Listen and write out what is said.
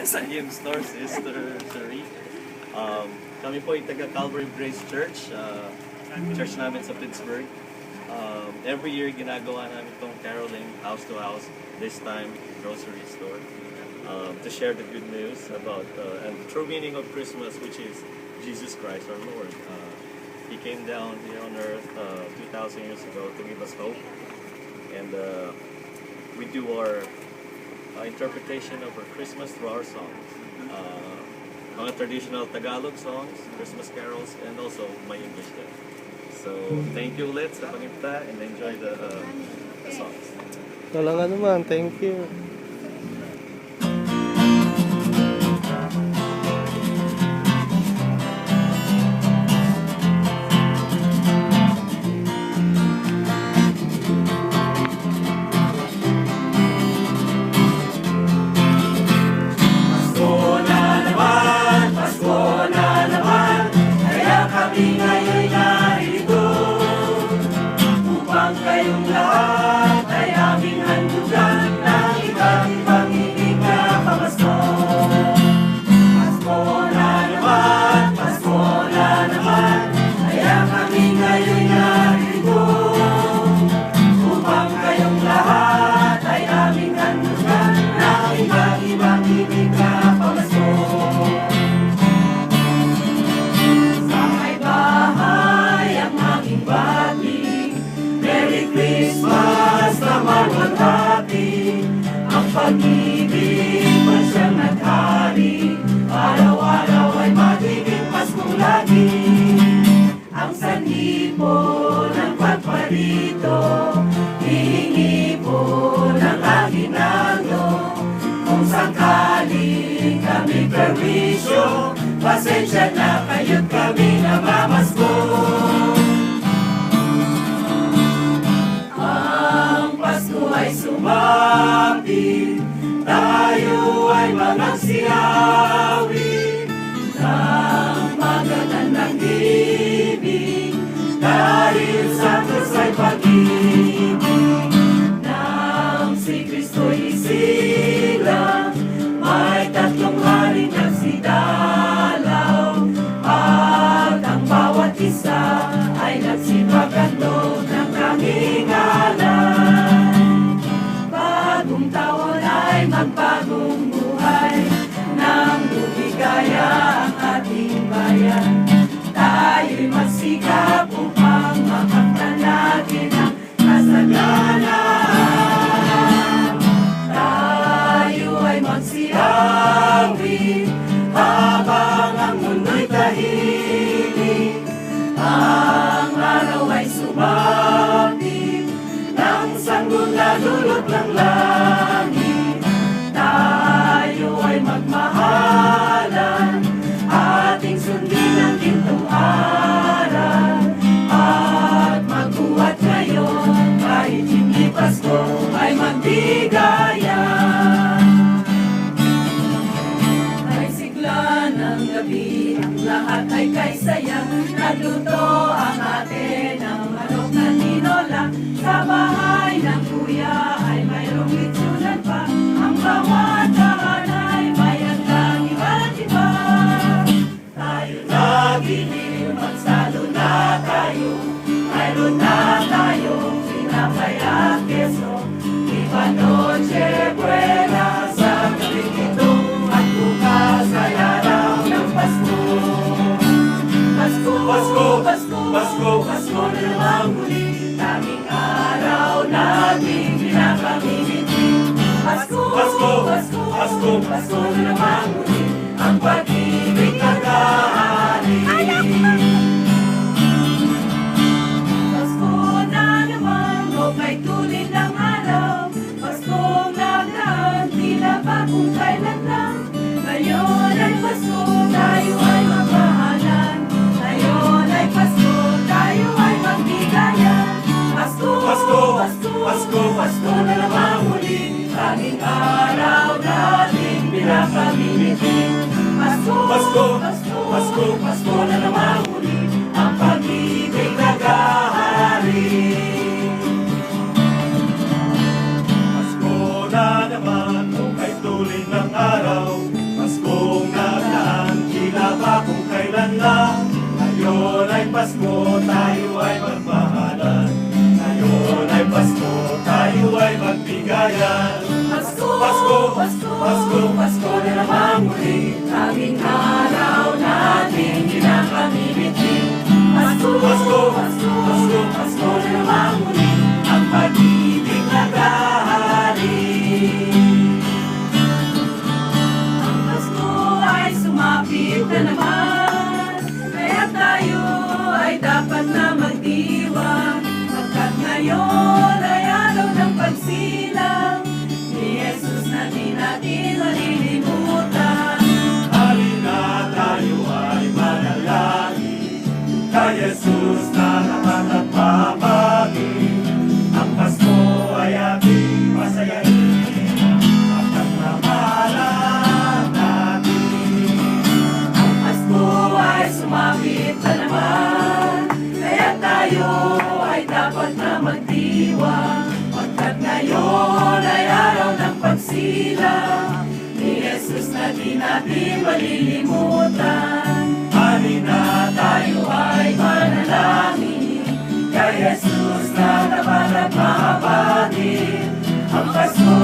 sa hymn store, Sister Cherie. Kami po ay taga Calvary Grace Church, church namin sa Pittsburgh. Every year ginagawa namin itong caroling house to house, this time grocery store, to share the good news about and the true meaning of Christmas, which is Jesus Christ our Lord. He came down here on earth 2,000 years ago to give us hope, and we do our interpretation of our Christmas through our songs. Mga traditional Tagalog songs, Christmas carols, and also my English din. So, thank you ulit sa pangimta and enjoy the songs. Walang anuman, thank you. Kayong lahat ay aming handugan ng iba't ibang ibig na pamasko. Pasko na naman, kaya kami ngayon narito. Upang kayong lahat ay aming handugan ng iba't ibang ibig na pamasko. Sa may bahay ang aming bati, Merry Christmas na malwalhati, ang pag-ibig pa siyang naghari, araw-araw ay magiging Paskong lagi. Ang sanhi po ng pagparito, hihingi po ng aginaldo. Kung sakaling kami perwisyo, pasensya na kayo't kami namamasko. Ay sumapit, tayo ay magsiyawi ng magandang ibig, dahil sa Diyos ay pag-ibig. Nang si Kristo'y isilang, may 3 haring nagsidalaw, at ang bawat isa ay nagsipaghandog ng kahingalan. Bagong taon ay magbagong buhay, nang bumigaya ang ating bayan. Tayo'y magsikap upang makamtan natin ang kasalanan. Tayo ay magsiyawi habang ang mundo'y tahimik. Ang araw ay sumapit, nang sanggol na dulot ng langit. Tayo ay magmahalan, ating sundin ang gintong aral, at magbuhat ngayon kahit hindi Pasko ay magbigayan. Ay sigla ng gabi, ang lahat ay kay saya, nagluto ang ate ng manok na tinola. Sa bahay ng kuya ay mayroong litsunan pa, ang bawat bahan ay may handang iba't iba. Tayo nagilim, magsalo na tayo, mayroon na tayong tinapay at keso. Iba noche buena sa gabing ito, at bukas ay araw ng Pasko. Pasko, Pasko, Pasko, Pasko, Pasko na naman muli, tanging araw nating pinapamimiti. Pasko, Pasko, Pasko, Pasko, Pasko na naman muli, ang pag-ibig naghahari. Pasko na naman, o kay tulid ng araw, Paskong nagdaan, tila ba kung kailan lang. Ngayon ay Pasko, tayo ay magmahalan. Ngayon ay Pasko, tayo ay magbigayan. Pasko, Pasko, Pasko, Pasko, Pasko na naman muli, tanging araw nating pinapamimiti. Pasko, Pasko, Pasko, Pasko, Pasko na naman muli, ang pag-ibig naghahari. Pasko na naman, o kay tulid ng araw, Pasko, tayo ay magmahalan. Ngayon ay Pasko, tayo ay magbigayan. Pasko, Pasko, Pasko, Pasko na naman muli. Tanging araw natin kinakamibitin. Pasko, Pasko, Pasko, Pasko, Pasko na naman muli. Ang pag-ibig naghahari. Ang Pasko ay sumapit na naman. Kaya tayo ay dapat na magdiwang. Pagkat ngayon ay araw ng pagsilang ni Jesus na di natin malilimutan. Halina tayo ay manalangin kay Jesus na naman nagpapagi. Ang Pasko ay ating masayahin at nagmamahalan natin. Ang Pasko ay sumapit na naman. Kaya tayo ay dapat na magdiwang. Pagkat ngayon ay araw ng pagsilang ni Jesus na di natin malilimutan. Halina Tayo ay manalangin kay Jesus na naman at mahabagin. Ang Pasko